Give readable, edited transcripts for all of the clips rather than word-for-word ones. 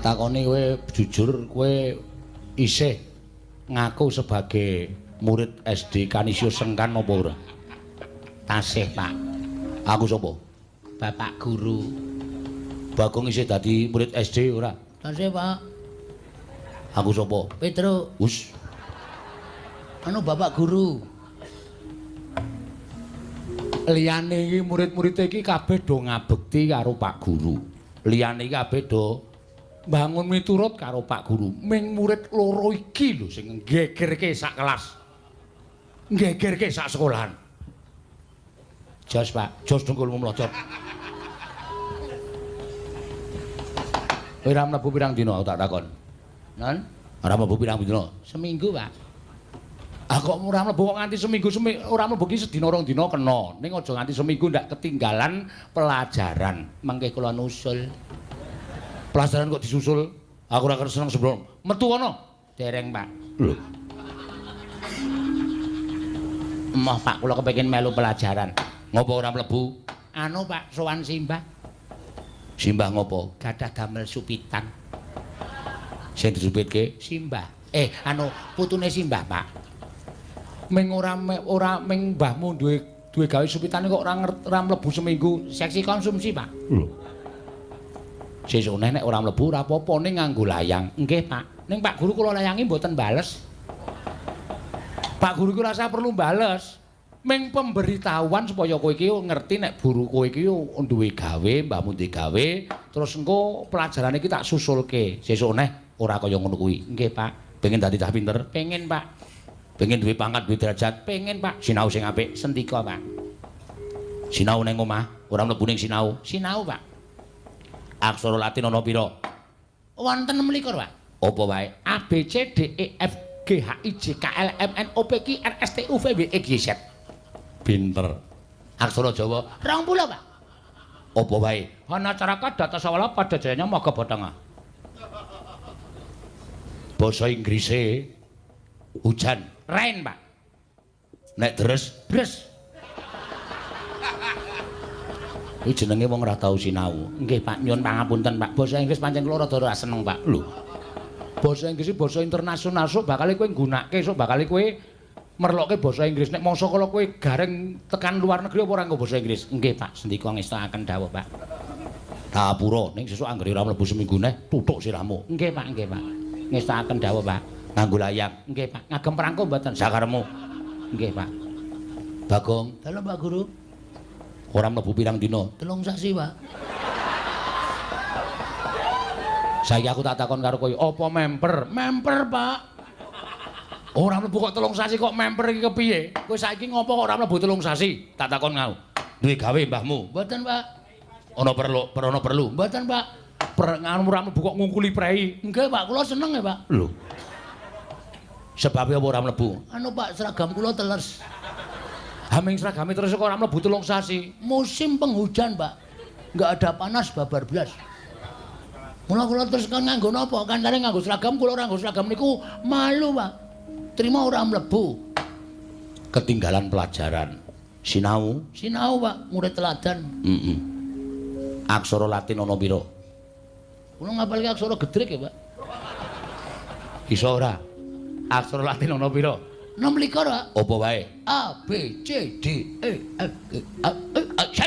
takoni kowe jujur kowe isih ngaku sebagai murid SD Kanisius Sengkan apa ora? Tasih, Pak. Aku sapa? Bapak guru. Bagong isih dadi murid SD ora? Tasih, Pak. Aku sapa? Petruk. Wus. Anu Bapak guru. Liyane iki murid-murid iki kabeh do ngabekti karo Pak Guru. Liyane iki kabeh do bangun miturut karo Pak Guru. Ming murid loro iki lho sing nggegerke sak kelas. Nggegerke sak sekolahan. Jos, Pak. Jos dengkulmu mlocot. Kowe ora mlebu pirang dina tak takon? Non, Ora mlebu pirang dina? seminggu, Pak. Ah kok ora mlebu kok nganti seminggu ora mlebu ki sedina rong dina kena. Ning aja nganti seminggu ndak ketinggalan pelajaran. Mangke kula nusul. Pelajaran kok disusul? Aku ora seneng sebelum. Metu ana? Dereng, Pak. Lho. Emoh, Pak, kula kepengin melu pelajaran. Ngopo ora mlebu? Anu, Pak, sowan simbah. Simbah ngopo? Gadah damel supitan. Sing disupitke Simbah. Anu putune simbah, Pak. ming ora ming mbahmu duwe gawe supitane kok ora mlebu seminggu. Seksi konsumsi, Pak. Lho. Sesuk nek ora mlebu ora apa-apa ning nganggo layang. Nggih, Pak. Ning Pak Guru kula layangi mboten bales. Pak Guru iku rasa perlu bales. Ming pemberitahuan supaya kowe iki ngerti nek guru kowe iki duwe gawe, mbahmu duwe gawe, terus engko pelajaran iki tak susulke. Sesuk neh ora kaya ngono kuwi. Nggih, Pak. Pengen dadi cah pinter? Pengen, Pak. Pengen duwe pangkat, duwe derajat? Pengen, Pak. Sinau sing apik. Sendika, Pak. Sinau ning omah, ora mlebu ning sinau. Sinau, Pak. Aksara Latin ana pira? Wonten 26, Pak. Apa wae? A B C D E F G H I J K L M N O P Q R S T U V W X Y Z. Pinter. Aksara Jawa 20, Pak. apa wae? Ana caraka data sawala pada jayanya maga batanga. Basa Inggrise hujan. Rain, Pak. Nek deres, Bres. kuwi jenenge wong ora tau sinau. Nggih, Pak, nyuwun pangapunten, Pak. Basa Inggris pancen kula rada ora seneng, Pak. Lho. Basa Inggris iki basa internasional, sok bakal kowe nggunakake, sok bakal kowe merlokke basa Inggris. Nek mangsa kala kowe gareng tekan luar negeri apa ora nggo basa Inggris? Nggih, Pak, sendika ngestakaken dawuh, Pak. Dapura ning sesuk anggere ora mlebu seminggu neh tutuk sirahmu. Nggih, Pak, nggih, Pak. Ngestakaken dawuh, Pak. Nganggo layang. Nggih, Pak. Ngagem perangko mboten? Sakaremu. Nggih, Pak. Bagong, Halo, Pak Guru. ora mlebu pirang dina? 3 sasi, Pak. Saiki aku tak takon karo kowe, apa memper? Memper, Pak. Ora mlebu kok 3 sasi kok memper iki kepiye? Kowe saiki ngopo kok ora mlebu 3 sasi? Tak takon ngau. Duwe gawe mbahmu? Mboten, Pak. Ana perlu? Mboten, Pak. Nganu ora mlebu kok ngungkuli prei. Nggih, Pak, kula seneng ya, Pak. Lho. Sebab apa ora mlebu? Anu, Pak, seragam kula teles. Haming seragame terus kok ora mlebu 3 sasi. Musim penghujan, Pak. Enggak ada panas babar blas. Mula kula terus kan nganggo napa? Kancane nganggo seragam, kula ora nganggo seragam niku malu, Pak. Terima ora mlebu. Ketinggalan pelajaran. Sinau? Sinau, Pak, murid teladan. Heeh. Aksara Latin ana pira? Kula ngapalke aksara gedrek ya, Pak. Iso ora? Aksara Latin ana pira? 26, Pak. Apa wae? A B C D E F G A Z.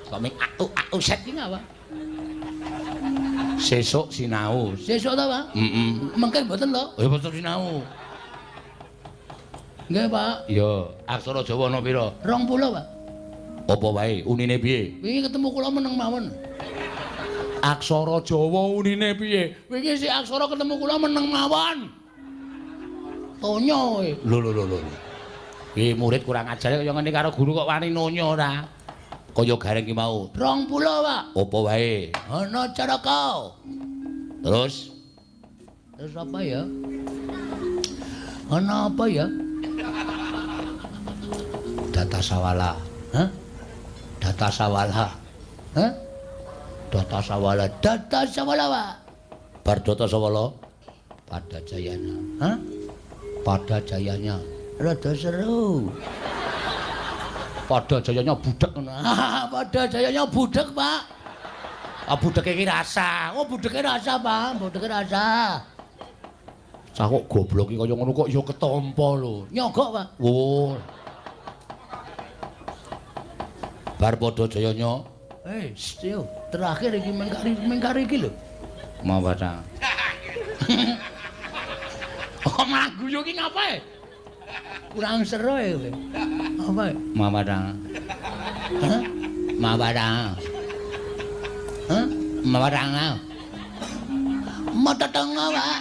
Kok ming A U Z iki apa? Sesuk sinau. Sesuk ta, Pak? Heeh. Mengke mboten to? Ya betul sinau. Nggih, Pak. Ya, aksara Jawa ana pira? 20, Pak. Apa wae? Unine piye? Wingi ketemu kula meneng mawon. Aksara Jawa unine piye? Wingi si aksara ketemu kula meneng mawon. Tonyo. Lho. Iki murid kurang ajar kaya ngene karo guru kok wani nonyo ora. Kaya gareng ki mau. 20, Pak. Apa wae? Ana caraka. Terus Terus apa ya? Ana apa ya? data sawala. Hah? Data sawala. Hah? Data sawala. Data sawala, Pak. Bar data sawala Pada jayanya. Hah? Pada jayanya. Rada seru. Pada jayanya budek ngono. Pada jayanya budek, Pak. Ah budheke iki rasa. Oh, budheke rasa, Pak. Budheke rasa. Cah kok goblok iki kaya ngono kok ya ketampa lho. Nyogok, Pak. Oh. Bar padha jayanya. Yo, terakhir iki mengkari iki lho. Mawar ta. Oh, malah guyu ki ngapae? Kurang seru ya kowe. Apa? Mawar ta. Hah? Mawar ta. Hah? Mawar ta. Mata tengah, Pak.